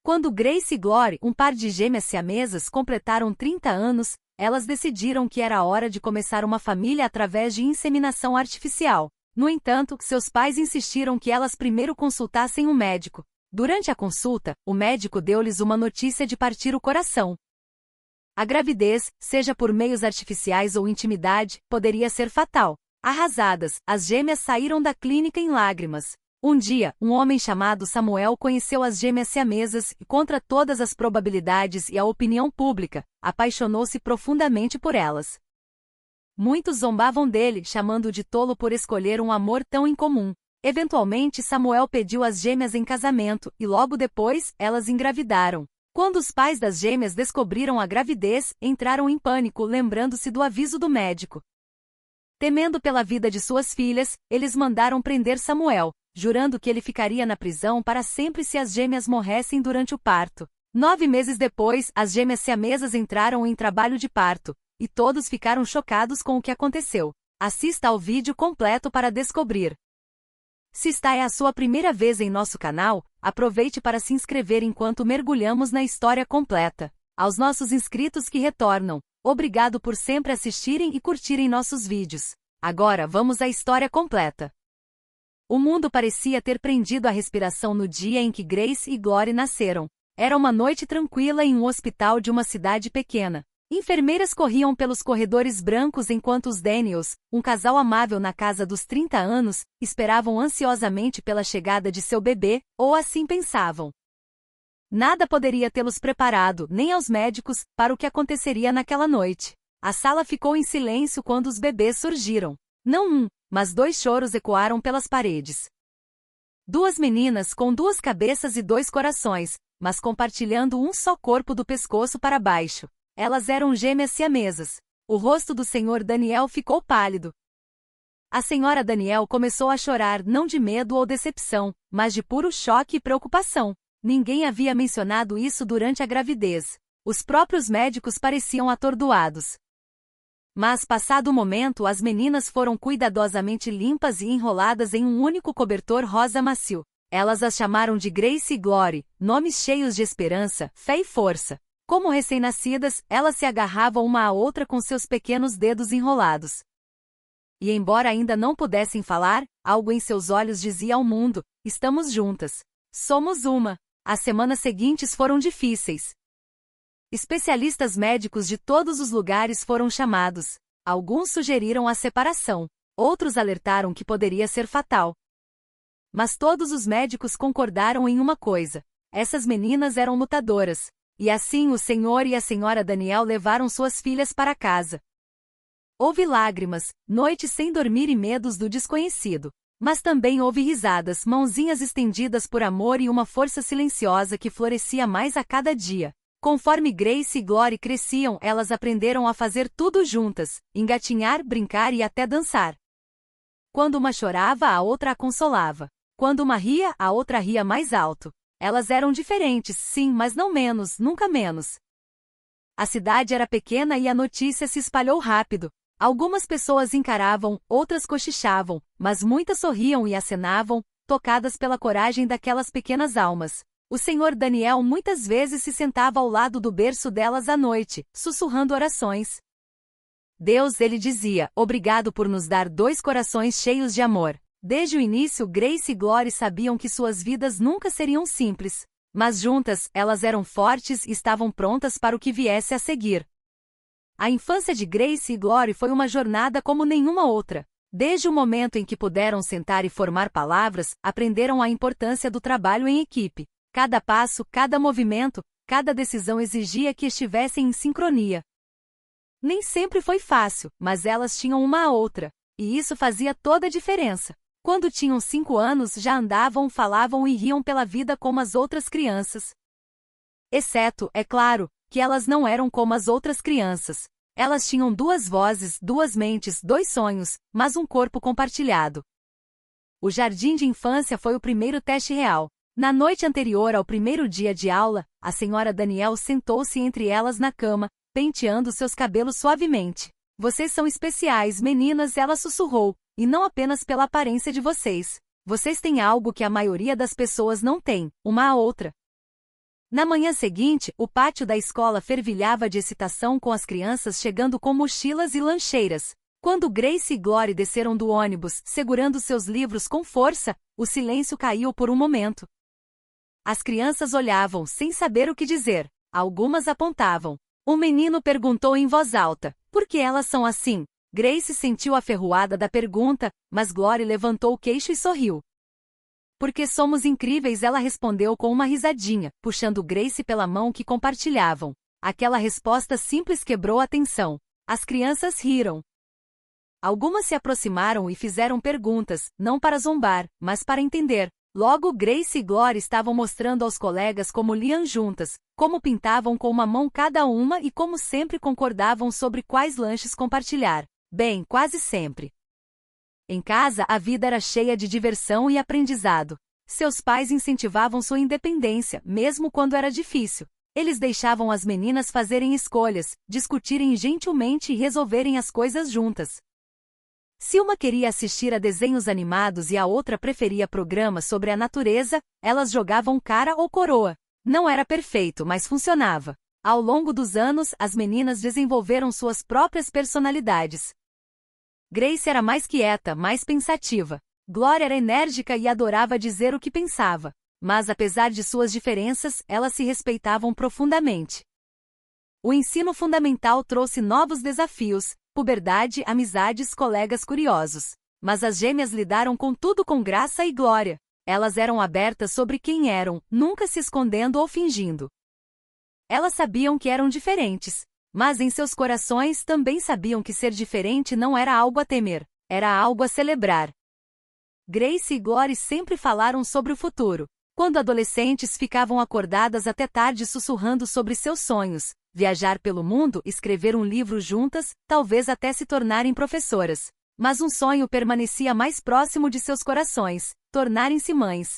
Quando Grace e Glory, um par de gêmeas siamesas, completaram 30 anos, elas decidiram que era hora de começar uma família através de inseminação artificial. No entanto, seus pais insistiram que elas primeiro consultassem um médico. Durante a consulta, o médico deu-lhes uma notícia de partir o coração. A gravidez, seja por meios artificiais ou intimidade, poderia ser fatal. Arrasadas, as gêmeas saíram da clínica em lágrimas. Um dia, um homem chamado Samuel conheceu as gêmeas siamesas e, contra todas as probabilidades e a opinião pública, apaixonou-se profundamente por elas. Muitos zombavam dele, chamando-o de tolo por escolher um amor tão incomum. Eventualmente, Samuel pediu as gêmeas em casamento, e logo depois, elas engravidaram. Quando os pais das gêmeas descobriram a gravidez, entraram em pânico, lembrando-se do aviso do médico. Temendo pela vida de suas filhas, eles mandaram prender Samuel, jurando que ele ficaria na prisão para sempre se as gêmeas morressem durante o parto. 9 meses depois, as gêmeas siamesas entraram em trabalho de parto, e todos ficaram chocados com o que aconteceu. Assista ao vídeo completo para descobrir. Se esta é a sua primeira vez em nosso canal, aproveite para se inscrever enquanto mergulhamos na história completa. Aos nossos inscritos que retornam, obrigado por sempre assistirem e curtirem nossos vídeos. Agora vamos à história completa. O mundo parecia ter prendido a respiração no dia em que Grace e Glory nasceram. Era uma noite tranquila em um hospital de uma cidade pequena. Enfermeiras corriam pelos corredores brancos enquanto os Daniels, um casal amável na casa dos 30 anos, esperavam ansiosamente pela chegada de seu bebê, ou assim pensavam. Nada poderia tê-los preparado, nem aos médicos, para o que aconteceria naquela noite. A sala ficou em silêncio quando os bebês surgiram. Não um, mas 2 choros ecoaram pelas paredes. 2 meninas com 2 cabeças e 2 corações, mas compartilhando um só corpo do pescoço para baixo. Elas eram gêmeas siamesas. O rosto do Sr. Daniel ficou pálido. A Sra. Daniel começou a chorar não de medo ou decepção, mas de puro choque e preocupação. Ninguém havia mencionado isso durante a gravidez. Os próprios médicos pareciam atordoados. Mas, passado o momento, as meninas foram cuidadosamente limpas e enroladas em um único cobertor rosa macio. Elas as chamaram de Grace e Glory, nomes cheios de esperança, fé e força. Como recém-nascidas, elas se agarravam uma à outra com seus pequenos dedos enrolados. E embora ainda não pudessem falar, algo em seus olhos dizia ao mundo: estamos juntas. Somos uma. As semanas seguintes foram difíceis. Especialistas médicos de todos os lugares foram chamados. Alguns sugeriram a separação. Outros alertaram que poderia ser fatal. Mas todos os médicos concordaram em uma coisa: essas meninas eram lutadoras. E assim o Sr. e a Sra. Daniel levaram suas filhas para casa. Houve lágrimas, noites sem dormir e medos do desconhecido. Mas também houve risadas, mãozinhas estendidas por amor e uma força silenciosa que florescia mais a cada dia. Conforme Grace e Glory cresciam, elas aprenderam a fazer tudo juntas, engatinhar, brincar e até dançar. Quando uma chorava, a outra a consolava. Quando uma ria, a outra ria mais alto. Elas eram diferentes, sim, mas não menos, nunca menos. A cidade era pequena e a notícia se espalhou rápido. Algumas pessoas encaravam, outras cochichavam, mas muitas sorriam e acenavam, tocadas pela coragem daquelas pequenas almas. O Sr. Daniel muitas vezes se sentava ao lado do berço delas à noite, sussurrando orações. Deus, ele dizia, obrigado por nos dar 2 corações cheios de amor. Desde o início, Grace e Glory sabiam que suas vidas nunca seriam simples. Mas juntas, elas eram fortes e estavam prontas para o que viesse a seguir. A infância de Grace e Glory foi uma jornada como nenhuma outra. Desde o momento em que puderam sentar e formar palavras, aprenderam a importância do trabalho em equipe. Cada passo, cada movimento, cada decisão exigia que estivessem em sincronia. Nem sempre foi fácil, mas elas tinham uma a outra. E isso fazia toda a diferença. Quando tinham 5 anos já andavam, falavam e riam pela vida como as outras crianças. Exceto, é claro, que elas não eram como as outras crianças. Elas tinham 2 vozes, 2 mentes, 2 sonhos, mas um corpo compartilhado. O jardim de infância foi o primeiro teste real. Na noite anterior ao primeiro dia de aula, a Sra. Daniel sentou-se entre elas na cama, penteando seus cabelos suavemente. Vocês são especiais, meninas, ela sussurrou. E não apenas pela aparência de vocês. Vocês têm algo que a maioria das pessoas não tem, uma a outra. Na manhã seguinte, o pátio da escola fervilhava de excitação com as crianças chegando com mochilas e lancheiras. Quando Grace e Glory desceram do ônibus, segurando seus livros com força, o silêncio caiu por um momento. As crianças olhavam, sem saber o que dizer. Algumas apontavam. Um menino perguntou em voz alta: por que elas são assim? Grace sentiu a ferroada da pergunta, mas Glory levantou o queixo e sorriu. Porque somos incríveis, ela respondeu com uma risadinha, puxando Grace pela mão que compartilhavam. Aquela resposta simples quebrou a tensão. As crianças riram. Algumas se aproximaram e fizeram perguntas, não para zombar, mas para entender. Logo Grace e Glory estavam mostrando aos colegas como liam juntas, como pintavam com uma mão cada uma e como sempre concordavam sobre quais lanches compartilhar. Bem, quase sempre. Em casa, a vida era cheia de diversão e aprendizado. Seus pais incentivavam sua independência, mesmo quando era difícil. Eles deixavam as meninas fazerem escolhas, discutirem gentilmente e resolverem as coisas juntas. Se uma queria assistir a desenhos animados e a outra preferia programas sobre a natureza, elas jogavam cara ou coroa. Não era perfeito, mas funcionava. Ao longo dos anos, as meninas desenvolveram suas próprias personalidades. Grace era mais quieta, mais pensativa. Glory era enérgica e adorava dizer o que pensava. Mas apesar de suas diferenças, elas se respeitavam profundamente. O ensino fundamental trouxe novos desafios, puberdade, amizades, colegas curiosos. Mas as gêmeas lidaram com tudo com graça e glória. Elas eram abertas sobre quem eram, nunca se escondendo ou fingindo. Elas sabiam que eram diferentes. Mas em seus corações também sabiam que ser diferente não era algo a temer, era algo a celebrar. Grace e Glory sempre falaram sobre o futuro. Quando adolescentes ficavam acordadas até tarde sussurrando sobre seus sonhos, viajar pelo mundo, escrever um livro juntas, talvez até se tornarem professoras. Mas um sonho permanecia mais próximo de seus corações: tornarem-se mães.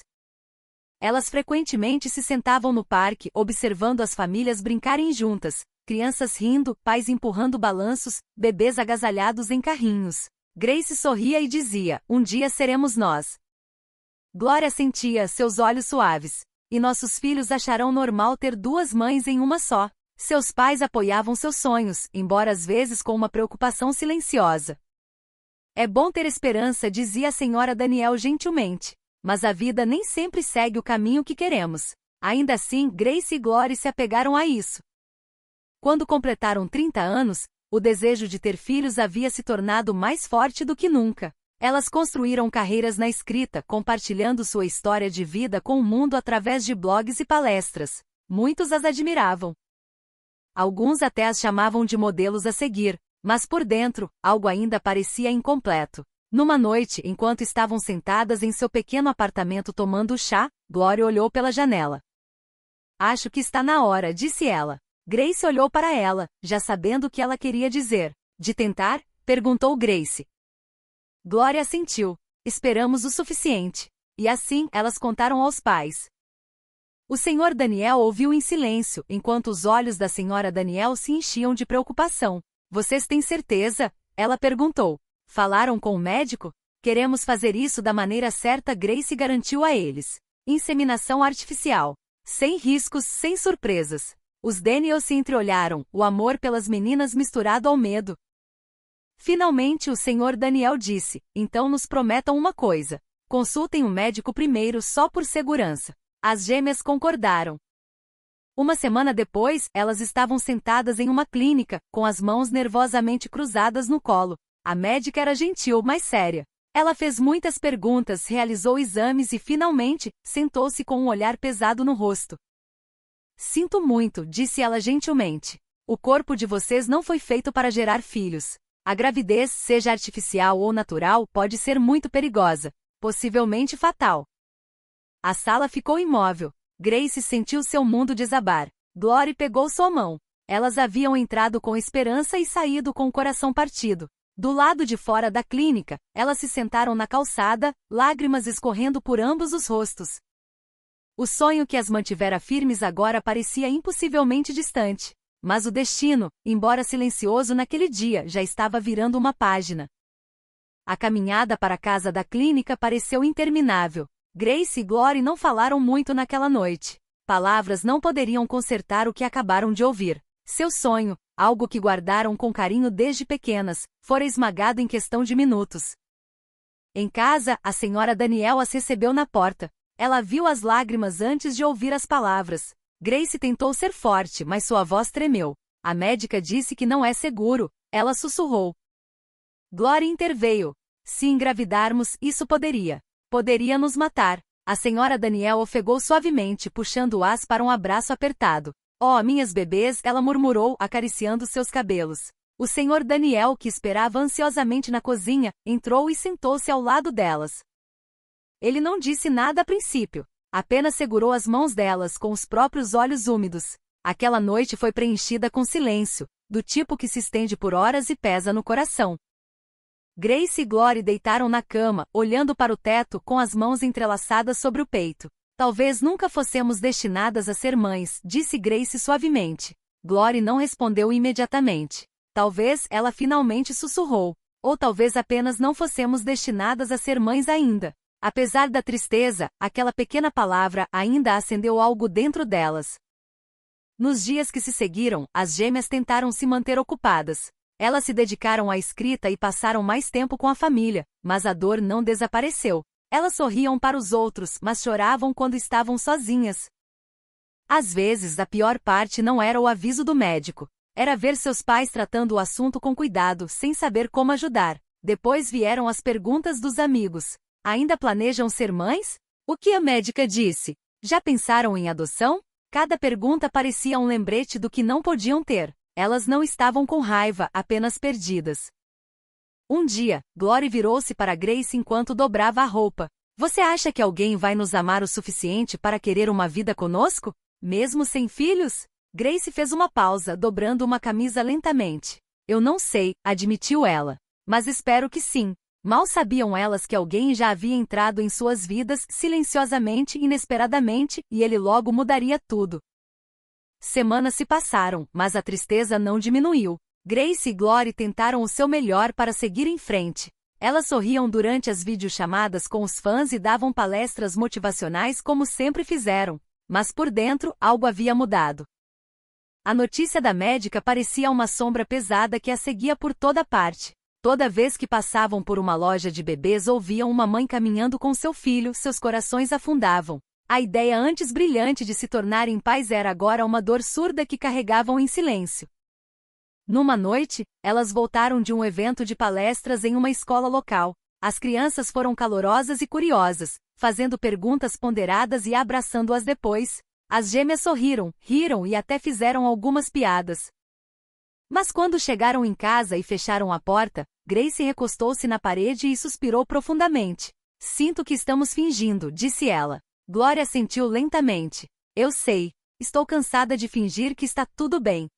Elas frequentemente se sentavam no parque, observando as famílias brincarem juntas. Crianças rindo, pais empurrando balanços, bebês agasalhados em carrinhos. Grace sorria e dizia: um dia seremos nós. Glória sentia, seus olhos suaves. E nossos filhos acharão normal ter duas mães em uma só. Seus pais apoiavam seus sonhos, embora às vezes com uma preocupação silenciosa. É bom ter esperança, dizia a senhora Daniel gentilmente. Mas a vida nem sempre segue o caminho que queremos. Ainda assim, Grace e Glory se apegaram a isso. Quando completaram 30 anos, o desejo de ter filhos havia se tornado mais forte do que nunca. Elas construíram carreiras na escrita, compartilhando sua história de vida com o mundo através de blogs e palestras. Muitos as admiravam. Alguns até as chamavam de modelos a seguir, mas por dentro, algo ainda parecia incompleto. Numa noite, enquanto estavam sentadas em seu pequeno apartamento tomando chá, Glory olhou pela janela. Acho que está na hora, disse ela. Grace olhou para ela, já sabendo o que ela queria dizer. De tentar? Perguntou Grace. Glory assentiu. Esperamos o suficiente. E assim, elas contaram aos pais. O Sr. Daniel ouviu em silêncio, enquanto os olhos da Sra. Daniel se enchiam de preocupação. Vocês têm certeza? Ela perguntou. Falaram com o médico? Queremos fazer isso da maneira certa, Grace garantiu a eles. Inseminação artificial. Sem riscos, sem surpresas. Os Daniels se entreolharam, o amor pelas meninas misturado ao medo. Finalmente o Sr. Daniel disse: então nos prometam uma coisa. Consultem o médico primeiro só por segurança. As gêmeas concordaram. Uma semana depois, elas estavam sentadas em uma clínica, com as mãos nervosamente cruzadas no colo. A médica era gentil, mas séria. Ela fez muitas perguntas, realizou exames e, finalmente, sentou-se com um olhar pesado no rosto. Sinto muito, disse ela gentilmente. O corpo de vocês não foi feito para gerar filhos. A gravidez, seja artificial ou natural, pode ser muito perigosa, possivelmente fatal. A sala ficou imóvel. Grace sentiu seu mundo desabar. Glory pegou sua mão. Elas haviam entrado com esperança e saído com o coração partido. Do lado de fora da clínica, elas se sentaram na calçada, lágrimas escorrendo por ambos os rostos. O sonho que as mantivera firmes agora parecia impossivelmente distante. Mas o destino, embora silencioso naquele dia, já estava virando uma página. A caminhada para a casa da clínica pareceu interminável. Grace e Glory não falaram muito naquela noite. Palavras não poderiam consertar o que acabaram de ouvir. Seu sonho, algo que guardaram com carinho desde pequenas, fora esmagado em questão de minutos. Em casa, a senhora Daniel as recebeu na porta. Ela viu as lágrimas antes de ouvir as palavras. Grace tentou ser forte, mas sua voz tremeu. A médica disse que não é seguro, ela sussurrou. Glory interveio. Se engravidarmos, isso poderia nos matar. A senhora Daniel ofegou suavemente, puxando-as para um abraço apertado. Oh, minhas bebês, ela murmurou, acariciando seus cabelos. O senhor Daniel, que esperava ansiosamente na cozinha, entrou e sentou-se ao lado delas. Ele não disse nada a princípio, apenas segurou as mãos delas com os próprios olhos úmidos. Aquela noite foi preenchida com silêncio, do tipo que se estende por horas e pesa no coração. Grace e Glory deitaram na cama, olhando para o teto com as mãos entrelaçadas sobre o peito. Talvez nunca fossemos destinadas a ser mães, disse Grace suavemente. Glory não respondeu imediatamente. Talvez ela finalmente sussurrou. Ou talvez apenas não fossemos destinadas a ser mães ainda. Apesar da tristeza, aquela pequena palavra ainda acendeu algo dentro delas. Nos dias que se seguiram, as gêmeas tentaram se manter ocupadas. Elas se dedicaram à escrita e passaram mais tempo com a família, mas a dor não desapareceu. Elas sorriam para os outros, mas choravam quando estavam sozinhas. Às vezes, a pior parte não era o aviso do médico. Era ver seus pais tratando o assunto com cuidado, sem saber como ajudar. Depois vieram as perguntas dos amigos. Ainda planejam ser mães? O que a médica disse? Já pensaram em adoção? Cada pergunta parecia um lembrete do que não podiam ter. Elas não estavam com raiva, apenas perdidas. Um dia, Glory virou-se para Grace enquanto dobrava a roupa. Você acha que alguém vai nos amar o suficiente para querer uma vida conosco? Mesmo sem filhos? Grace fez uma pausa, dobrando uma camisa lentamente. Eu não sei, admitiu ela. Mas espero que sim. Mal sabiam elas que alguém já havia entrado em suas vidas, silenciosamente, inesperadamente, e ele logo mudaria tudo. Semanas se passaram, mas a tristeza não diminuiu. Grace e Glory tentaram o seu melhor para seguir em frente. Elas sorriam durante as videochamadas com os fãs e davam palestras motivacionais como sempre fizeram. Mas por dentro, algo havia mudado. A notícia da médica parecia uma sombra pesada que a seguia por toda parte. Toda vez que passavam por uma loja de bebês ou viam uma mãe caminhando com seu filho, seus corações afundavam. A ideia antes brilhante de se tornarem pais era agora uma dor surda que carregavam em silêncio. Numa noite, elas voltaram de um evento de palestras em uma escola local. As crianças foram calorosas e curiosas, fazendo perguntas ponderadas e abraçando-as depois. As gêmeas sorriram, riram e até fizeram algumas piadas. Mas quando chegaram em casa e fecharam a porta, Grace recostou-se na parede e suspirou profundamente. Sinto que estamos fingindo, disse ela. Gloria assentiu lentamente. Eu sei. Estou cansada de fingir que está tudo bem.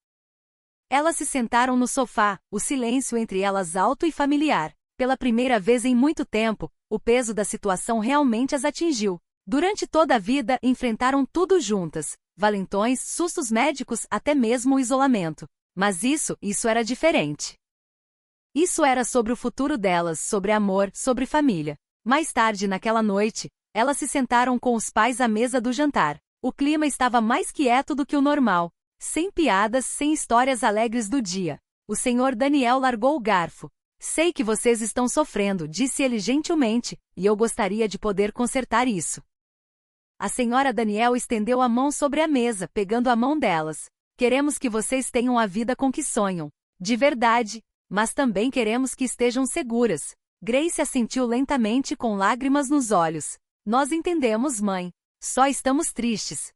Elas se sentaram no sofá, o silêncio entre elas alto e familiar. Pela primeira vez em muito tempo, o peso da situação realmente as atingiu. Durante toda a vida, enfrentaram tudo juntas. Valentões, sustos médicos, até mesmo o isolamento. Mas isso era diferente. Isso era sobre o futuro delas, sobre amor, sobre família. Mais tarde naquela noite, elas se sentaram com os pais à mesa do jantar. O clima estava mais quieto do que o normal. Sem piadas, sem histórias alegres do dia. O senhor Daniel largou o garfo. Sei que vocês estão sofrendo, disse ele gentilmente, e eu gostaria de poder consertar isso. A senhora Daniel estendeu a mão sobre a mesa, pegando a mão delas. Queremos que vocês tenham a vida com que sonham. De verdade. Mas também queremos que estejam seguras. Grace assentiu lentamente com lágrimas nos olhos. Nós entendemos, mãe. Só estamos tristes.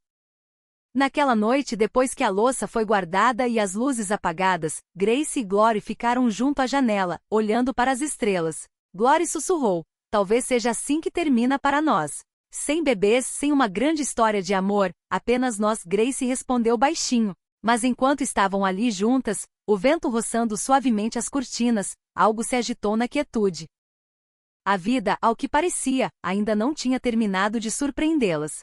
Naquela noite, depois que a louça foi guardada e as luzes apagadas, Grace e Glory ficaram junto à janela, olhando para as estrelas. Glory sussurrou. Talvez seja assim que termina para nós. Sem bebês, sem uma grande história de amor, apenas nós, Grace respondeu baixinho. Mas enquanto estavam ali juntas, o vento roçando suavemente as cortinas, algo se agitou na quietude. A vida, ao que parecia, ainda não tinha terminado de surpreendê-las.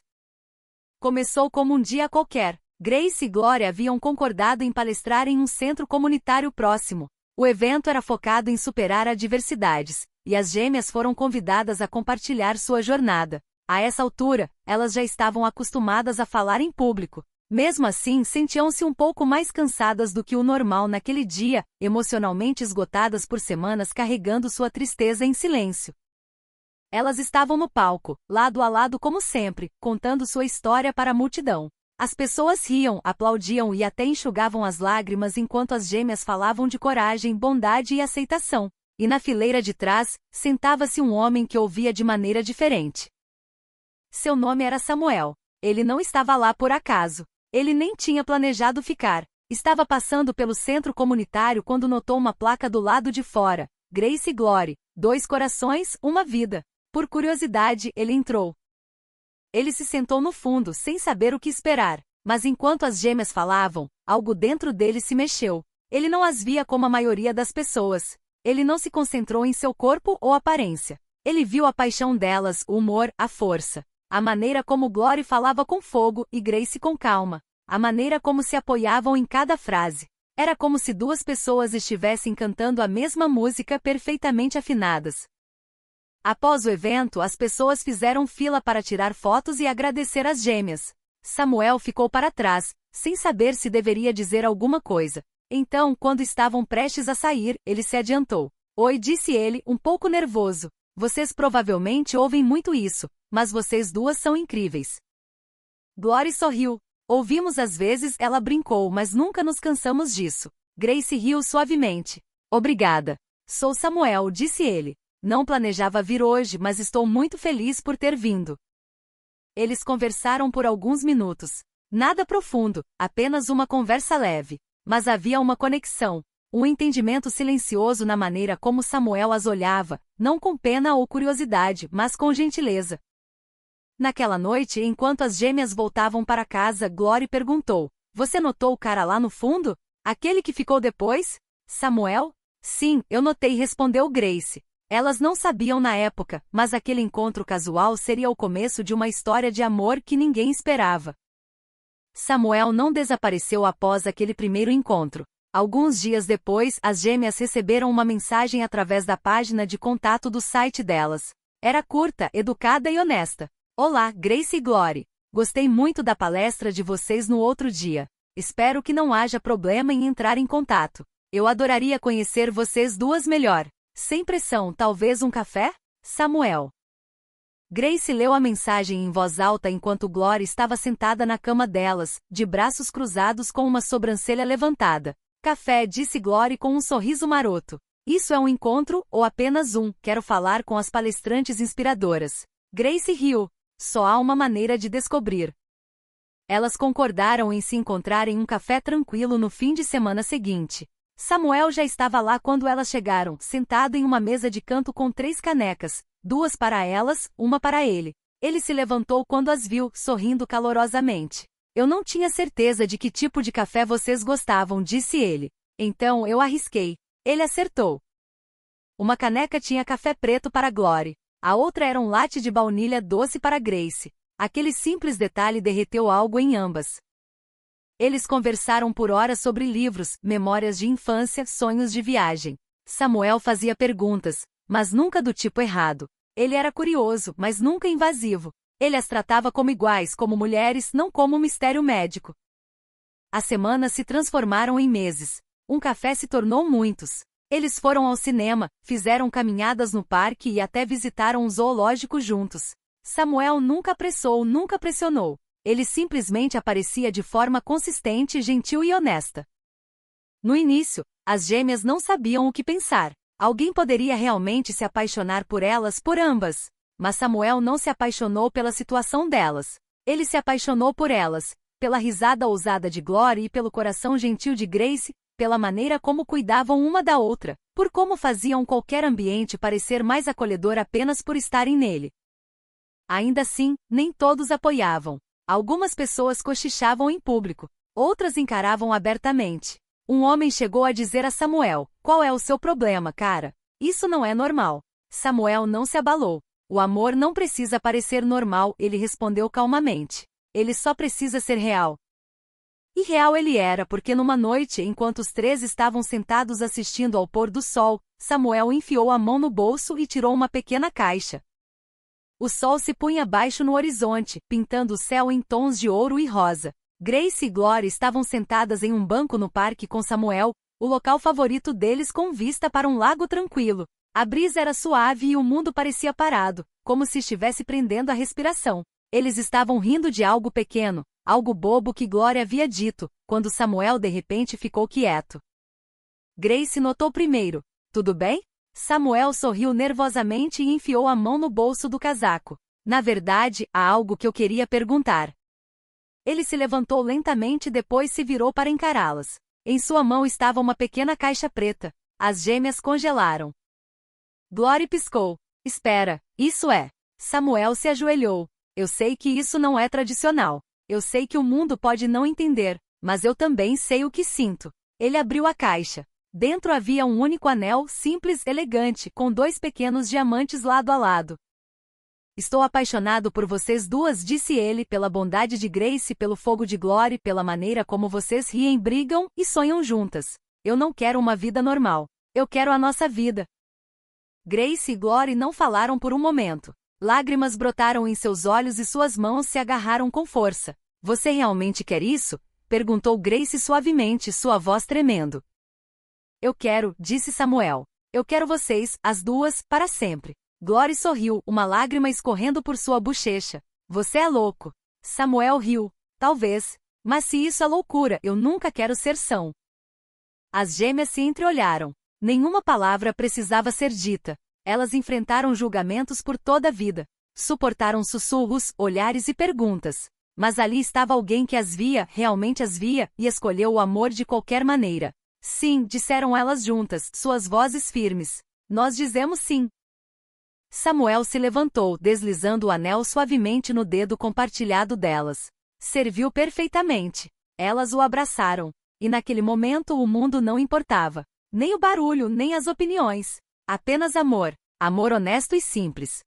Começou como um dia qualquer. Grace e Gloria haviam concordado em palestrar em um centro comunitário próximo. O evento era focado em superar adversidades, e as gêmeas foram convidadas a compartilhar sua jornada. A essa altura, elas já estavam acostumadas a falar em público. Mesmo assim, sentiam-se um pouco mais cansadas do que o normal naquele dia, emocionalmente esgotadas por semanas carregando sua tristeza em silêncio. Elas estavam no palco, lado a lado como sempre, contando sua história para a multidão. As pessoas riam, aplaudiam e até enxugavam as lágrimas enquanto as gêmeas falavam de coragem, bondade e aceitação. E na fileira de trás, sentava-se um homem que ouvia de maneira diferente. Seu nome era Samuel. Ele não estava lá por acaso. Ele nem tinha planejado ficar. Estava passando pelo centro comunitário quando notou uma placa do lado de fora. Grace e Glory, 2 corações, uma vida. Por curiosidade, ele entrou. Ele se sentou no fundo, sem saber o que esperar. Mas enquanto as gêmeas falavam, algo dentro dele se mexeu. Ele não as via como a maioria das pessoas. Ele não se concentrou em seu corpo ou aparência. Ele viu a paixão delas, o humor, a força. A maneira como Glory falava com fogo e Grace com calma. A maneira como se apoiavam em cada frase. Era como se 2 pessoas estivessem cantando a mesma música perfeitamente afinadas. Após o evento, as pessoas fizeram fila para tirar fotos e agradecer às gêmeas. Samuel ficou para trás, sem saber se deveria dizer alguma coisa. Então, quando estavam prestes a sair, ele se adiantou. Oi, disse ele, um pouco nervoso. Vocês provavelmente ouvem muito isso, mas vocês 2 são incríveis. Glory sorriu. Ouvimos às vezes, ela brincou, mas nunca nos cansamos disso. Grace riu suavemente. Obrigada. Sou Samuel, disse ele. Não planejava vir hoje, mas estou muito feliz por ter vindo. Eles conversaram por alguns minutos. Nada profundo, apenas uma conversa leve. Mas havia uma conexão. Um entendimento silencioso na maneira como Samuel as olhava, não com pena ou curiosidade, mas com gentileza. Naquela noite, enquanto as gêmeas voltavam para casa, Glory perguntou: Você notou o cara lá no fundo? Aquele que ficou depois? Samuel? Sim, eu notei, respondeu Grace. Elas não sabiam na época, mas aquele encontro casual seria o começo de uma história de amor que ninguém esperava. Samuel não desapareceu após aquele primeiro encontro. Alguns dias depois, as gêmeas receberam uma mensagem através da página de contato do site delas. Era curta, educada e honesta. Olá, Grace e Glory. Gostei muito da palestra de vocês no outro dia. Espero que não haja problema em entrar em contato. Eu adoraria conhecer vocês 2 melhor. Sem pressão, talvez um café? Samuel. Grace leu a mensagem em voz alta enquanto Glory estava sentada na cama delas, de braços cruzados com uma sobrancelha levantada. Café, disse Glory com um sorriso maroto. Isso é um encontro, ou apenas um? Quero falar com as palestrantes inspiradoras. Grace riu. Só há uma maneira de descobrir. Elas concordaram em se encontrar em um café tranquilo no fim de semana seguinte. Samuel já estava lá quando elas chegaram, sentado em uma mesa de canto com 3 canecas, 2 para elas, uma para ele. Ele se levantou quando as viu, sorrindo calorosamente. Eu não tinha certeza de que tipo de café vocês gostavam, disse ele. Então eu arrisquei. Ele acertou. Uma caneca tinha café preto para Glory. A outra era um latte de baunilha doce para Grace. Aquele simples detalhe derreteu algo em ambas. Eles conversaram por horas sobre livros, memórias de infância, sonhos de viagem. Samuel fazia perguntas, mas nunca do tipo errado. Ele era curioso, mas nunca invasivo. Ele as tratava como iguais, como mulheres, não como um mistério médico. As semanas se transformaram em meses. Um café se tornou muitos. Eles foram ao cinema, fizeram caminhadas no parque e até visitaram um zoológico juntos. Samuel nunca apressou, nunca pressionou. Ele simplesmente aparecia de forma consistente, gentil e honesta. No início, as gêmeas não sabiam o que pensar. Alguém poderia realmente se apaixonar por elas, por ambas. Mas Samuel não se apaixonou pela situação delas. Ele se apaixonou por elas, pela risada ousada de Glory e pelo coração gentil de Grace, pela maneira como cuidavam uma da outra, por como faziam qualquer ambiente parecer mais acolhedor apenas por estarem nele. Ainda assim, nem todos apoiavam. Algumas pessoas cochichavam em público, outras encaravam abertamente. Um homem chegou a dizer a Samuel: "Qual é o seu problema, cara? Isso não é normal." Samuel não se abalou. O amor não precisa parecer normal, ele respondeu calmamente. Ele só precisa ser real. E real ele era porque numa noite, enquanto os 3 estavam sentados assistindo ao pôr do sol, Samuel enfiou a mão no bolso e tirou uma pequena caixa. O sol se punha baixo no horizonte, pintando o céu em tons de ouro e rosa. Grace e Glory estavam sentadas em um banco no parque com Samuel, o local favorito deles com vista para um lago tranquilo. A brisa era suave e o mundo parecia parado, como se estivesse prendendo a respiração. Eles estavam rindo de algo pequeno, algo bobo que Glory havia dito, quando Samuel de repente ficou quieto. Grace notou primeiro. Tudo bem? Samuel sorriu nervosamente e enfiou a mão no bolso do casaco. Na verdade, há algo que eu queria perguntar. Ele se levantou lentamente e depois se virou para encará-las. Em sua mão estava uma pequena caixa preta. As gêmeas congelaram. Glory piscou. Espera, isso é. Samuel se ajoelhou. Eu sei que isso não é tradicional. Eu sei que o mundo pode não entender, mas eu também sei o que sinto. Ele abriu a caixa. Dentro havia um único anel, simples, elegante, com 2 pequenos diamantes lado a lado. Estou apaixonado por vocês duas, disse ele, pela bondade de Grace, pelo fogo de Glory, pela maneira como vocês riem, brigam e sonham juntas. Eu não quero uma vida normal. Eu quero a nossa vida. Grace e Glory não falaram por um momento. Lágrimas brotaram em seus olhos e suas mãos se agarraram com força. Você realmente quer isso? Perguntou Grace suavemente, sua voz tremendo. Eu quero, disse Samuel. Eu quero vocês, as duas, para sempre. Glory sorriu, uma lágrima escorrendo por sua bochecha. Você é louco. Samuel riu. Talvez. Mas se isso é loucura, eu nunca quero ser são. As gêmeas se entreolharam. Nenhuma palavra precisava ser dita. Elas enfrentaram julgamentos por toda a vida. Suportaram sussurros, olhares e perguntas. Mas ali estava alguém que as via, realmente as via, e escolheu o amor de qualquer maneira. Sim, disseram elas juntas, suas vozes firmes. Nós dizemos sim. Samuel se levantou, deslizando o anel suavemente no dedo compartilhado delas. Serviu perfeitamente. Elas o abraçaram. E naquele momento o mundo não importava. Nem o barulho, nem as opiniões. Apenas amor. Amor honesto e simples.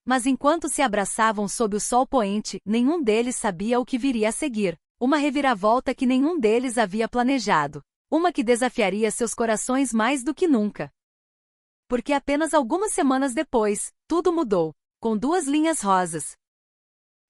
Mas enquanto se abraçavam sob o sol poente, nenhum deles sabia o que viria a seguir. Uma reviravolta que nenhum deles havia planejado. Uma que desafiaria seus corações mais do que nunca. Porque apenas algumas semanas depois, tudo mudou, com 2 linhas rosas.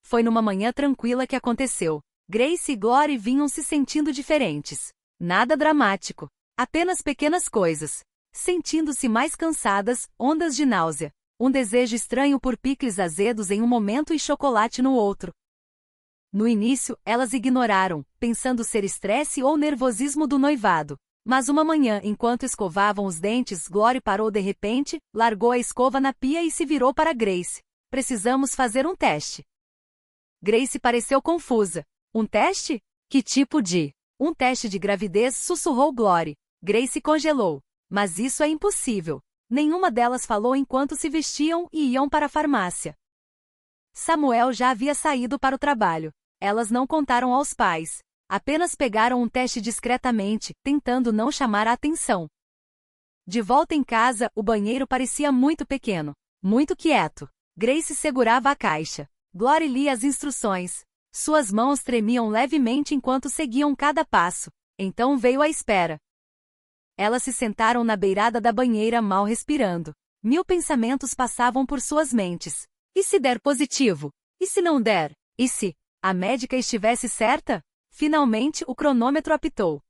Foi numa manhã tranquila que aconteceu. Grace e Glory vinham se sentindo diferentes. Nada dramático. Apenas pequenas coisas. Sentindo-se mais cansadas, ondas de náusea. Um desejo estranho por picles azedos em um momento e chocolate no outro. No início, elas ignoraram, pensando ser estresse ou nervosismo do noivado. Mas uma manhã, enquanto escovavam os dentes, Glory parou de repente, largou a escova na pia e se virou para Grace. Precisamos fazer um teste. Grace pareceu confusa. Um teste? Que tipo de? Um teste de gravidez, sussurrou Glory. Grace congelou. Mas isso é impossível. Nenhuma delas falou enquanto se vestiam e iam para a farmácia. Samuel já havia saído para o trabalho. Elas não contaram aos pais. Apenas pegaram um teste discretamente, tentando não chamar a atenção. De volta em casa, o banheiro parecia muito pequeno. Muito quieto. Grace segurava a caixa. Glory lia as instruções. Suas mãos tremiam levemente enquanto seguiam cada passo. Então veio a espera. Elas se sentaram na beirada da banheira mal respirando. 1000 pensamentos passavam por suas mentes. E se der positivo? E se não der? E se a médica estivesse certa? Finalmente o cronômetro apitou.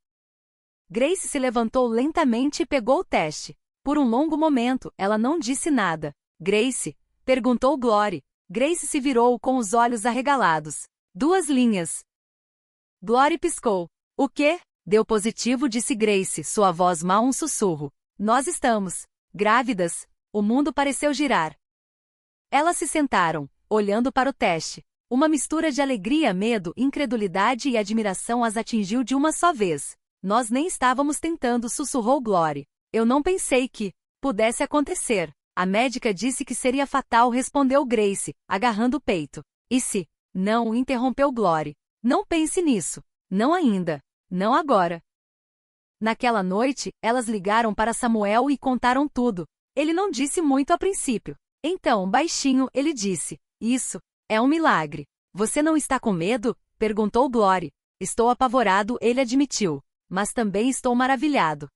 Grace se levantou lentamente e pegou o teste. Por um longo momento, ela não disse nada. Grace? Perguntou Glory. Grace se virou com os olhos arregalados. 2 linhas. Glory piscou. O quê? Deu positivo, disse Grace, sua voz mal um sussurro. Nós estamos grávidas. O mundo pareceu girar. Elas se sentaram, olhando para o teste. Uma mistura de alegria, medo, incredulidade e admiração as atingiu de uma só vez. Nós nem estávamos tentando, sussurrou Glory. Eu não pensei que pudesse acontecer. A médica disse que seria fatal, respondeu Grace, agarrando o peito. E se? Não, interrompeu Glory. Não pense nisso. Não ainda. Não agora. Naquela noite, elas ligaram para Samuel e contaram tudo. Ele não disse muito a princípio. Então, baixinho, ele disse: Isso é um milagre. Você não está com medo? Perguntou Glory. Estou apavorado, ele admitiu. Mas também estou maravilhado.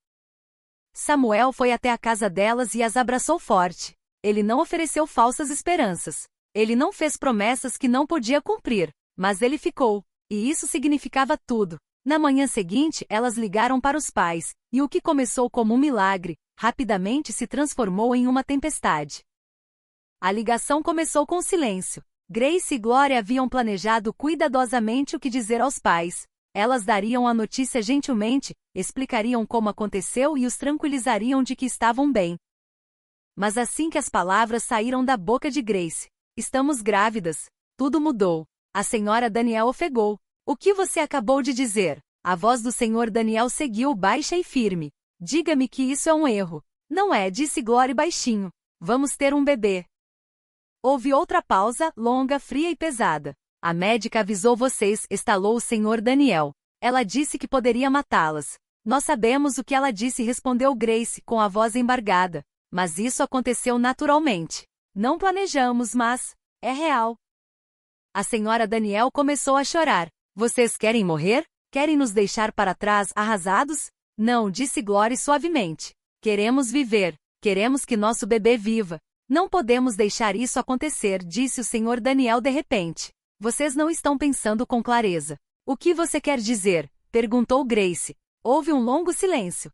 Samuel foi até a casa delas e as abraçou forte. Ele não ofereceu falsas esperanças. Ele não fez promessas que não podia cumprir. Mas ele ficou. E isso significava tudo. Na manhã seguinte, elas ligaram para os pais, e o que começou como um milagre, rapidamente se transformou em uma tempestade. A ligação começou com silêncio. Grace e Glory haviam planejado cuidadosamente o que dizer aos pais. Elas dariam a notícia gentilmente, explicariam como aconteceu e os tranquilizariam de que estavam bem. Mas assim que as palavras saíram da boca de Grace, estamos grávidas, tudo mudou. A senhora Daniel ofegou. O que você acabou de dizer? A voz do senhor Daniel seguiu baixa e firme. Diga-me que isso é um erro. Não é, disse Glory baixinho. Vamos ter um bebê. Houve outra pausa, longa, fria e pesada. A médica avisou vocês, estalou o senhor Daniel. Ela disse que poderia matá-las. Nós sabemos o que ela disse, respondeu Grace, com a voz embargada. Mas isso aconteceu naturalmente. Não planejamos, mas é real. A senhora Daniel começou a chorar. Vocês querem morrer? Querem nos deixar para trás, arrasados? Não, disse Glory suavemente. Queremos viver. Queremos que nosso bebê viva. Não podemos deixar isso acontecer, disse o senhor Daniel de repente. Vocês não estão pensando com clareza. O que você quer dizer? Perguntou Grace. Houve um longo silêncio.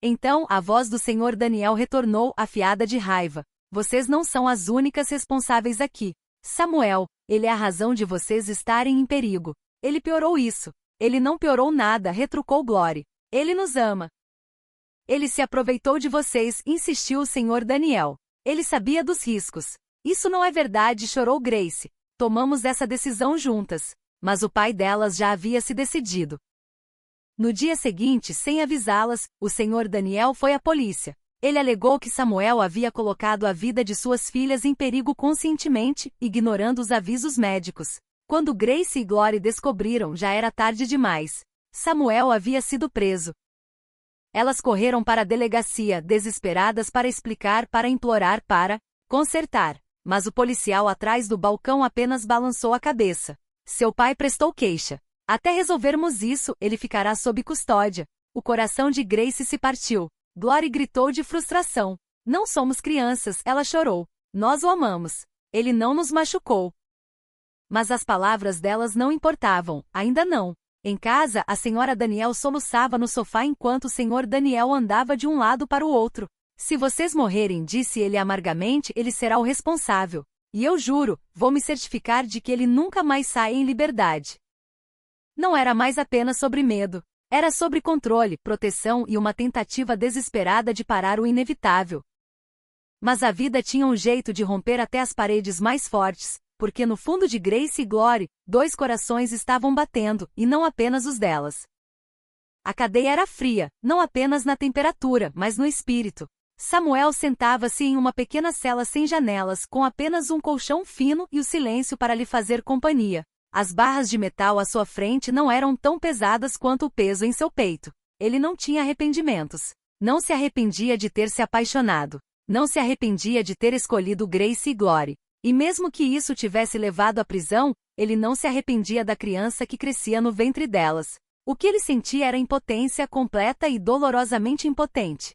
Então, a voz do senhor Daniel retornou, afiada de raiva. Vocês não são as únicas responsáveis aqui. Samuel, ele é a razão de vocês estarem em perigo. Ele piorou isso. Ele não piorou nada, retrucou Glory. Ele nos ama. Ele se aproveitou de vocês, insistiu o senhor Daniel. Ele sabia dos riscos. Isso não é verdade, chorou Grace. Tomamos essa decisão juntas. Mas o pai delas já havia se decidido. No dia seguinte, sem avisá-las, o senhor Daniel foi à polícia. Ele alegou que Samuel havia colocado a vida de suas filhas em perigo conscientemente, ignorando os avisos médicos. Quando Grace e Glory descobriram, já era tarde demais. Samuel havia sido preso. Elas correram para a delegacia, desesperadas para explicar, para implorar, para consertar. Mas o policial atrás do balcão apenas balançou a cabeça. Seu pai prestou queixa. Até resolvermos isso, ele ficará sob custódia. O coração de Grace se partiu. Glory gritou de frustração. Não somos crianças, ela chorou. Nós o amamos. Ele não nos machucou. Mas as palavras delas não importavam, ainda não. Em casa, a senhora Daniel soluçava no sofá enquanto o senhor Daniel andava de um lado para o outro. Se vocês morrerem, disse ele amargamente, ele será o responsável. E eu juro, vou me certificar de que ele nunca mais sai em liberdade. Não era mais apenas sobre medo. Era sobre controle, proteção e uma tentativa desesperada de parar o inevitável. Mas a vida tinha um jeito de romper até as paredes mais fortes, porque no fundo de Grace e Glory, dois corações estavam batendo, e não apenas os delas. A cadeia era fria, não apenas na temperatura, mas no espírito. Samuel sentava-se em uma pequena cela sem janelas, com apenas um colchão fino e o silêncio para lhe fazer companhia. As barras de metal à sua frente não eram tão pesadas quanto o peso em seu peito. Ele não tinha arrependimentos. Não se arrependia de ter se apaixonado. Não se arrependia de ter escolhido Grace e Glory. E mesmo que isso tivesse levado à prisão, ele não se arrependia da criança que crescia no ventre delas. O que ele sentia era impotência completa e dolorosamente impotente.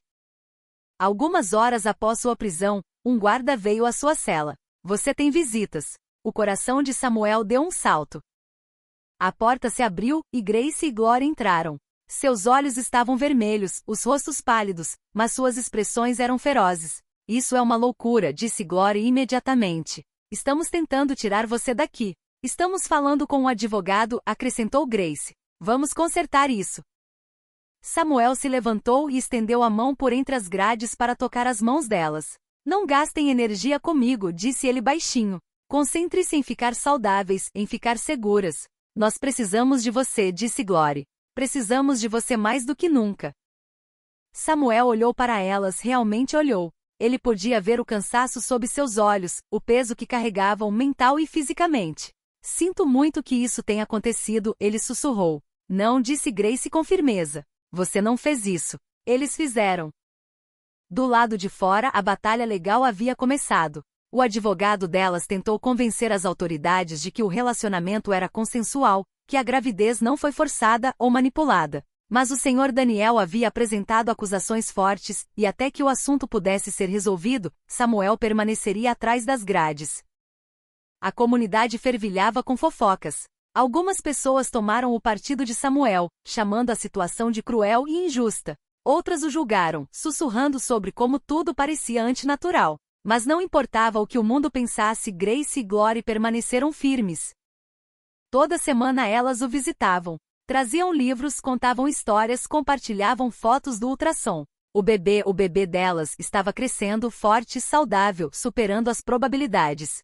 Algumas horas após sua prisão, um guarda veio à sua cela. Você tem visitas. O coração de Samuel deu um salto. A porta se abriu, e Grace e Glory entraram. Seus olhos estavam vermelhos, os rostos pálidos, mas suas expressões eram ferozes. Isso é uma loucura, disse Glory imediatamente. Estamos tentando tirar você daqui. Estamos falando com um advogado, acrescentou Grace. Vamos consertar isso. Samuel se levantou e estendeu a mão por entre as grades para tocar as mãos delas. Não gastem energia comigo, disse ele baixinho. Concentre-se em ficar saudáveis, em ficar seguras. Nós precisamos de você, disse Glory. Precisamos de você mais do que nunca. Samuel olhou para elas, realmente olhou. Ele podia ver o cansaço sob seus olhos, o peso que carregavam mental e fisicamente. Sinto muito que isso tenha acontecido, ele sussurrou. Não, disse Grace com firmeza. Você não fez isso. Eles fizeram. Do lado de fora, a batalha legal havia começado. O advogado delas tentou convencer as autoridades de que o relacionamento era consensual, que a gravidez não foi forçada ou manipulada. Mas o senhor Daniel havia apresentado acusações fortes, e até que o assunto pudesse ser resolvido, Samuel permaneceria atrás das grades. A comunidade fervilhava com fofocas. Algumas pessoas tomaram o partido de Samuel, chamando a situação de cruel e injusta. Outras o julgaram, sussurrando sobre como tudo parecia antinatural. Mas não importava o que o mundo pensasse, Grace e Glory permaneceram firmes. Toda semana elas o visitavam. Traziam livros, contavam histórias, compartilhavam fotos do ultrassom. O bebê delas estava crescendo forte e saudável, superando as probabilidades.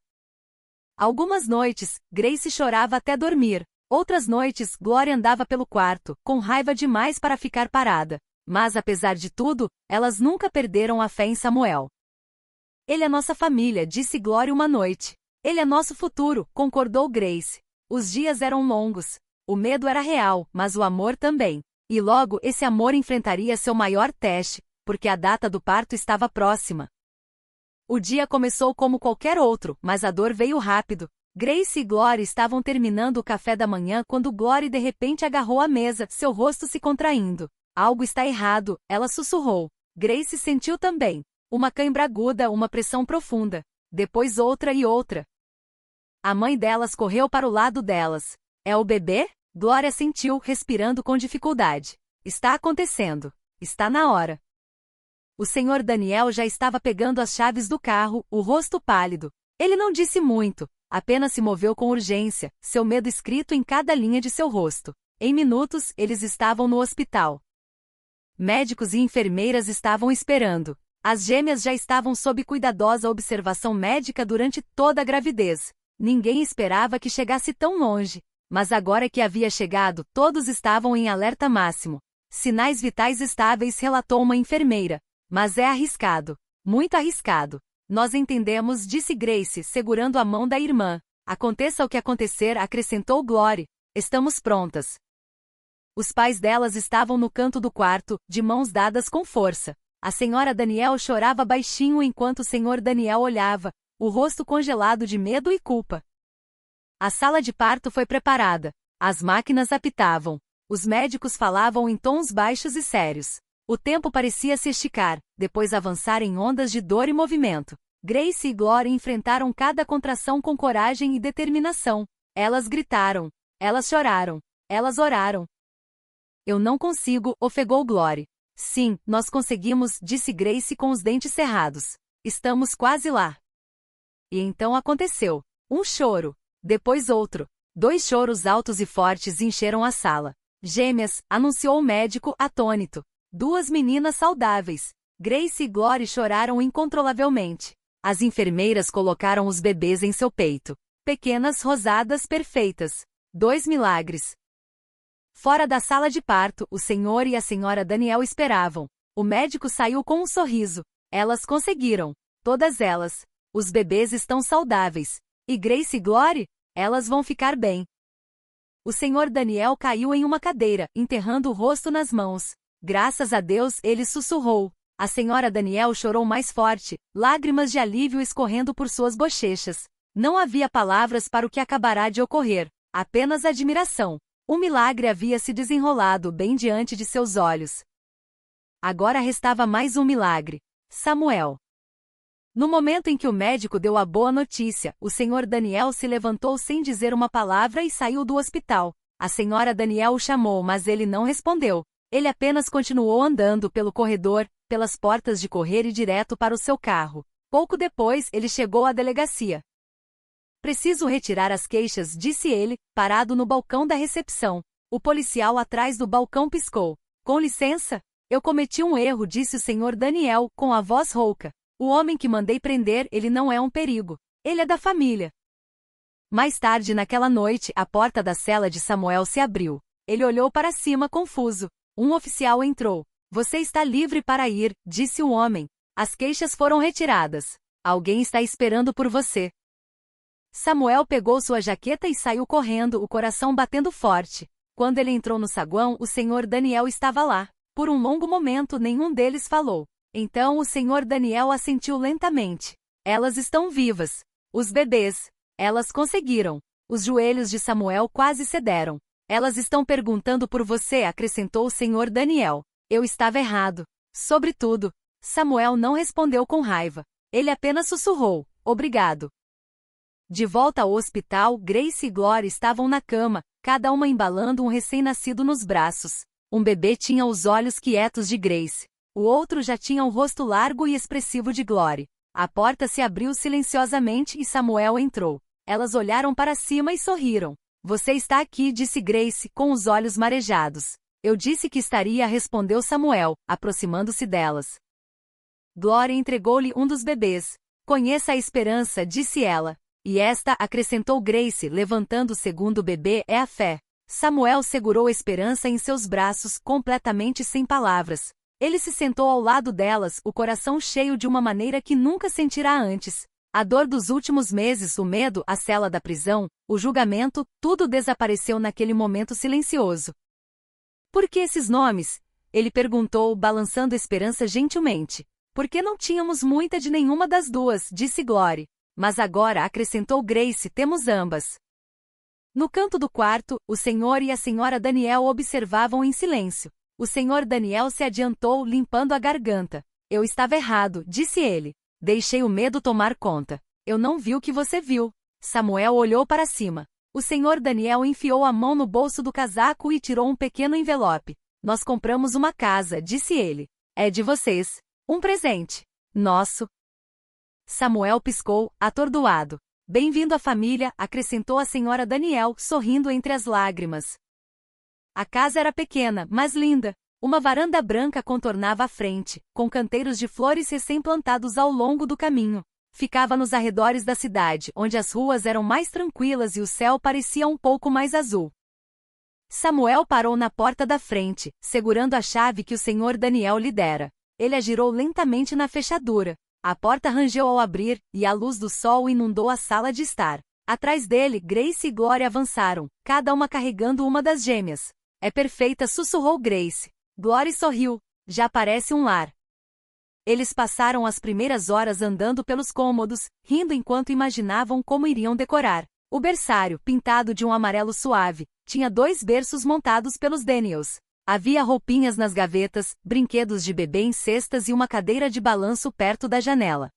Algumas noites, Grace chorava até dormir. Outras noites, Glory andava pelo quarto, com raiva demais para ficar parada. Mas apesar de tudo, elas nunca perderam a fé em Samuel. Ele é nossa família, disse Glory uma noite. Ele é nosso futuro, concordou Grace. Os dias eram longos. O medo era real, mas o amor também. E logo esse amor enfrentaria seu maior teste, porque a data do parto estava próxima. O dia começou como qualquer outro, mas a dor veio rápido. Grace e Glory estavam terminando o café da manhã quando Glory de repente agarrou a mesa, seu rosto se contraindo. Algo está errado, ela sussurrou. Grace sentiu também. Uma cãibra aguda, uma pressão profunda. Depois outra e outra. A mãe delas correu para o lado delas. É o bebê? Glória sentiu, respirando com dificuldade. Está acontecendo. Está na hora. O senhor Daniel já estava pegando as chaves do carro, o rosto pálido. Ele não disse muito, apenas se moveu com urgência, seu medo escrito em cada linha de seu rosto. Em minutos, eles estavam no hospital. Médicos e enfermeiras estavam esperando. As gêmeas já estavam sob cuidadosa observação médica durante toda a gravidez. Ninguém esperava que chegasse tão longe. Mas agora que havia chegado, todos estavam em alerta máximo. Sinais vitais estáveis, relatou uma enfermeira. Mas é arriscado. Muito arriscado. Nós entendemos, disse Grace, segurando a mão da irmã. Aconteça o que acontecer, acrescentou Glory. Estamos prontas. Os pais delas estavam no canto do quarto, de mãos dadas com força. A senhora Daniel chorava baixinho enquanto o senhor Daniel olhava, o rosto congelado de medo e culpa. A sala de parto foi preparada. As máquinas apitavam. Os médicos falavam em tons baixos e sérios. O tempo parecia se esticar, depois avançar em ondas de dor e movimento. Grace e Glory enfrentaram cada contração com coragem e determinação. Elas gritaram. Elas choraram. Elas oraram. Eu não consigo, ofegou Glory. Sim, nós conseguimos, disse Grace com os dentes cerrados. Estamos quase lá. E então aconteceu. Um choro. Depois outro. 2 choros altos e fortes encheram a sala. Gêmeas, anunciou o médico, atônito. 2 meninas saudáveis. Grace e Glory choraram incontrolavelmente. As enfermeiras colocaram os bebês em seu peito. Pequenas rosadas perfeitas. 2 milagres. Fora da sala de parto, o senhor e a senhora Daniel esperavam. O médico saiu com um sorriso. Elas conseguiram. Todas elas. Os bebês estão saudáveis. E Grace e Glory? Elas vão ficar bem. O senhor Daniel caiu em uma cadeira, enterrando o rosto nas mãos. Graças a Deus, ele sussurrou. A senhora Daniel chorou mais forte, lágrimas de alívio escorrendo por suas bochechas. Não havia palavras para o que acabará de ocorrer, apenas admiração. O milagre havia se desenrolado bem diante de seus olhos. Agora restava mais um milagre. Samuel. No momento em que o médico deu a boa notícia, o senhor Daniel se levantou sem dizer uma palavra e saiu do hospital. A senhora Daniel o chamou, mas ele não respondeu. Ele apenas continuou andando pelo corredor, pelas portas de correr e direto para o seu carro. Pouco depois, ele chegou à delegacia. Preciso retirar as queixas, disse ele, parado no balcão da recepção. O policial atrás do balcão piscou. Com licença? Eu cometi um erro, disse o senhor Daniel, com a voz rouca. O homem que mandei prender, ele não é um perigo. Ele é da família. Mais tarde naquela noite, a porta da cela de Samuel se abriu. Ele olhou para cima confuso. Um oficial entrou. Você está livre para ir, disse o homem. As queixas foram retiradas. Alguém está esperando por você. Samuel pegou sua jaqueta e saiu correndo, o coração batendo forte. Quando ele entrou no saguão, o senhor Daniel estava lá. Por um longo momento, nenhum deles falou. Então o senhor Daniel assentiu lentamente. Elas estão vivas. Os bebês. Elas conseguiram. Os joelhos de Samuel quase cederam. Elas estão perguntando por você, acrescentou o senhor Daniel. Eu estava errado. Sobretudo, Samuel não respondeu com raiva. Ele apenas sussurrou, obrigado. De volta ao hospital, Grace e Glory estavam na cama, cada uma embalando um recém-nascido nos braços. Um bebê tinha os olhos quietos de Grace. O outro já tinha o rosto largo e expressivo de Glory. A porta se abriu silenciosamente e Samuel entrou. Elas olharam para cima e sorriram. Você está aqui, disse Grace, com os olhos marejados. Eu disse que estaria, respondeu Samuel, aproximando-se delas. Glory entregou-lhe um dos bebês. Conheça a esperança, disse ela. E esta, acrescentou Grace, levantando o segundo bebê, é a fé. Samuel segurou a esperança em seus braços, completamente sem palavras. Ele se sentou ao lado delas, o coração cheio de uma maneira que nunca sentirá antes. A dor dos últimos meses, o medo, a cela da prisão, o julgamento, tudo desapareceu naquele momento silencioso. Por que esses nomes? Ele perguntou, balançando a esperança gentilmente. Porque não tínhamos muita de nenhuma das duas, disse Glory. Mas agora, acrescentou Grace, temos ambas. No canto do quarto, o senhor e a senhora Daniel observavam em silêncio. O senhor Daniel se adiantou, limpando a garganta. Eu estava errado, disse ele. Deixei o medo tomar conta. Eu não vi o que você viu. Samuel olhou para cima. O senhor Daniel enfiou a mão no bolso do casaco e tirou um pequeno envelope. Nós compramos uma casa, disse ele. É de vocês. Um presente. Nosso. Samuel piscou, atordoado. Bem-vindo à família, acrescentou a senhora Daniel, sorrindo entre as lágrimas. A casa era pequena, mas linda. Uma varanda branca contornava a frente, com canteiros de flores recém-plantados ao longo do caminho. Ficava nos arredores da cidade, onde as ruas eram mais tranquilas e o céu parecia um pouco mais azul. Samuel parou na porta da frente, segurando a chave que o senhor Daniel lhe dera. Ele a girou lentamente na fechadura. A porta rangeu ao abrir, e a luz do sol inundou a sala de estar. Atrás dele, Grace e Glory avançaram, cada uma carregando uma das gêmeas. É perfeita, sussurrou Grace. Glory sorriu. Já parece um lar. Eles passaram as primeiras horas andando pelos cômodos, rindo enquanto imaginavam como iriam decorar. O berçário, pintado de um amarelo suave, tinha 2 berços montados pelos Daniels. Havia roupinhas nas gavetas, brinquedos de bebê em cestas e uma cadeira de balanço perto da janela.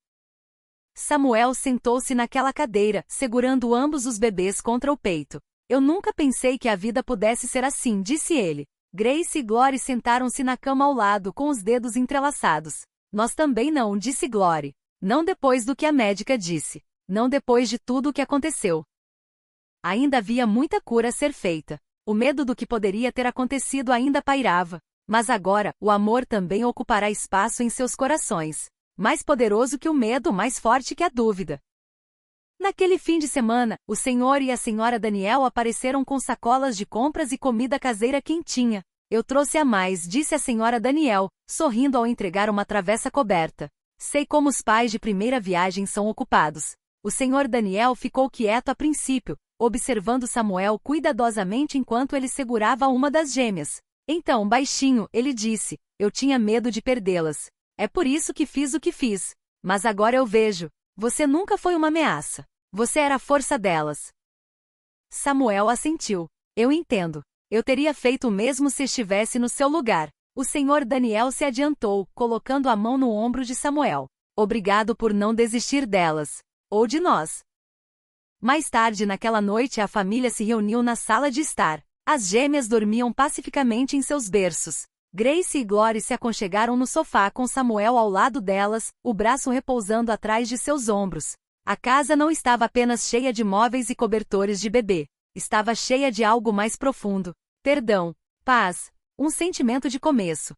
Samuel sentou-se naquela cadeira, segurando ambos os bebês contra o peito. Eu nunca pensei que a vida pudesse ser assim, disse ele. Grace e Glory sentaram-se na cama ao lado, com os dedos entrelaçados. Nós também não, disse Glory. Não depois do que a médica disse. Não depois de tudo o que aconteceu. Ainda havia muita cura a ser feita. O medo do que poderia ter acontecido ainda pairava. Mas agora, o amor também ocupará espaço em seus corações. Mais poderoso que o medo, mais forte que a dúvida. Naquele fim de semana, o senhor e a senhora Daniel apareceram com sacolas de compras e comida caseira quentinha. Eu trouxe a mais, disse a senhora Daniel, sorrindo ao entregar uma travessa coberta. Sei como os pais de primeira viagem são ocupados. O senhor Daniel ficou quieto a princípio, observando Samuel cuidadosamente enquanto ele segurava uma das gêmeas. Então, baixinho, ele disse, eu tinha medo de perdê-las. É por isso que fiz o que fiz. Mas agora eu vejo. Você nunca foi uma ameaça. Você era a força delas. Samuel assentiu. Eu entendo. Eu teria feito o mesmo se estivesse no seu lugar. O senhor Daniel se adiantou, colocando a mão no ombro de Samuel. Obrigado por não desistir delas. Ou de nós. Mais tarde naquela noite a família se reuniu na sala de estar. As gêmeas dormiam pacificamente em seus berços. Grace e Glory se aconchegaram no sofá com Samuel ao lado delas, o braço repousando atrás de seus ombros. A casa não estava apenas cheia de móveis e cobertores de bebê. Estava cheia de algo mais profundo. Perdão, paz, um sentimento de começo.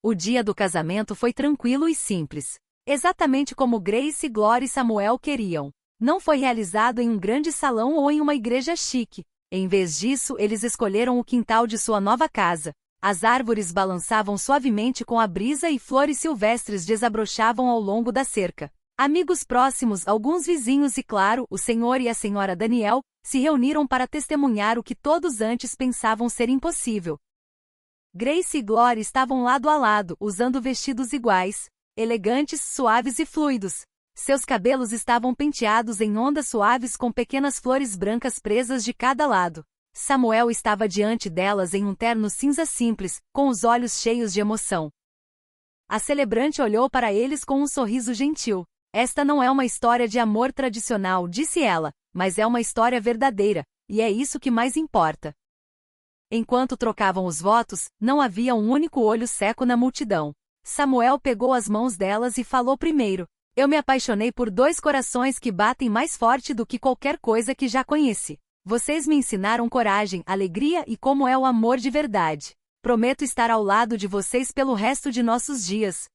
O dia do casamento foi tranquilo e simples. Exatamente como Grace, Glory e Samuel queriam. Não foi realizado em um grande salão ou em uma igreja chique. Em vez disso, eles escolheram o quintal de sua nova casa. As árvores balançavam suavemente com a brisa e flores silvestres desabrochavam ao longo da cerca. Amigos próximos, alguns vizinhos e, claro, o senhor e a senhora Daniel, se reuniram para testemunhar o que todos antes pensavam ser impossível. Grace e Glory estavam lado a lado, usando vestidos iguais, elegantes, suaves e fluidos. Seus cabelos estavam penteados em ondas suaves com pequenas flores brancas presas de cada lado. Samuel estava diante delas em um terno cinza simples, com os olhos cheios de emoção. A celebrante olhou para eles com um sorriso gentil. Esta não é uma história de amor tradicional, disse ela, mas é uma história verdadeira, e é isso que mais importa. Enquanto trocavam os votos, não havia um único olho seco na multidão. Samuel pegou as mãos delas e falou primeiro: eu me apaixonei por dois corações que batem mais forte do que qualquer coisa que já conheci. Vocês me ensinaram coragem, alegria e como é o amor de verdade. Prometo estar ao lado de vocês pelo resto de nossos dias.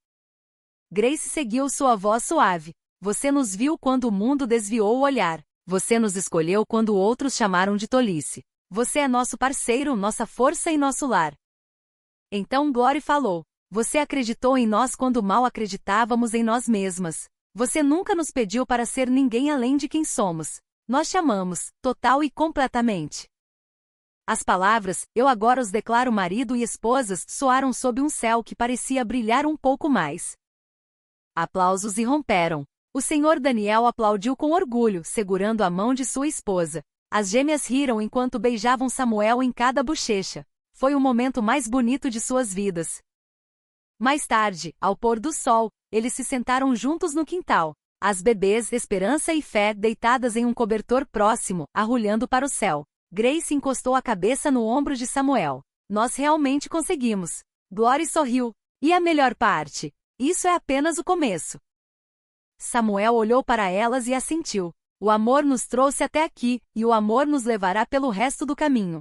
Grace seguiu sua voz suave. Você nos viu quando o mundo desviou o olhar. Você nos escolheu quando outros chamaram de tolice. Você é nosso parceiro, nossa força e nosso lar. Então Glory falou: você acreditou em nós quando mal acreditávamos em nós mesmas. Você nunca nos pediu para ser ninguém além de quem somos. Nós te amamos, total e completamente. As palavras, eu agora os declaro marido e esposas, soaram sob um céu que parecia brilhar um pouco mais. Aplausos irromperam. O senhor Daniel aplaudiu com orgulho, segurando a mão de sua esposa. As gêmeas riram enquanto beijavam Samuel em cada bochecha. Foi o momento mais bonito de suas vidas. Mais tarde, ao pôr do sol, eles se sentaram juntos no quintal. As bebês, Esperança e Fé, deitadas em um cobertor próximo, arrulhando para o céu. Grace encostou a cabeça no ombro de Samuel. Nós realmente conseguimos. Glory sorriu. E a melhor parte? Isso é apenas o começo. Samuel olhou para elas e assentiu. O amor nos trouxe até aqui, e o amor nos levará pelo resto do caminho.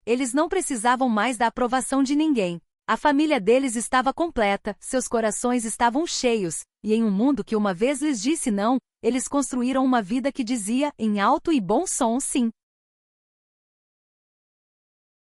Eles não precisavam mais da aprovação de ninguém. A família deles estava completa, seus corações estavam cheios, e em um mundo que uma vez lhes disse não, eles construíram uma vida que dizia, em alto e bom som, sim.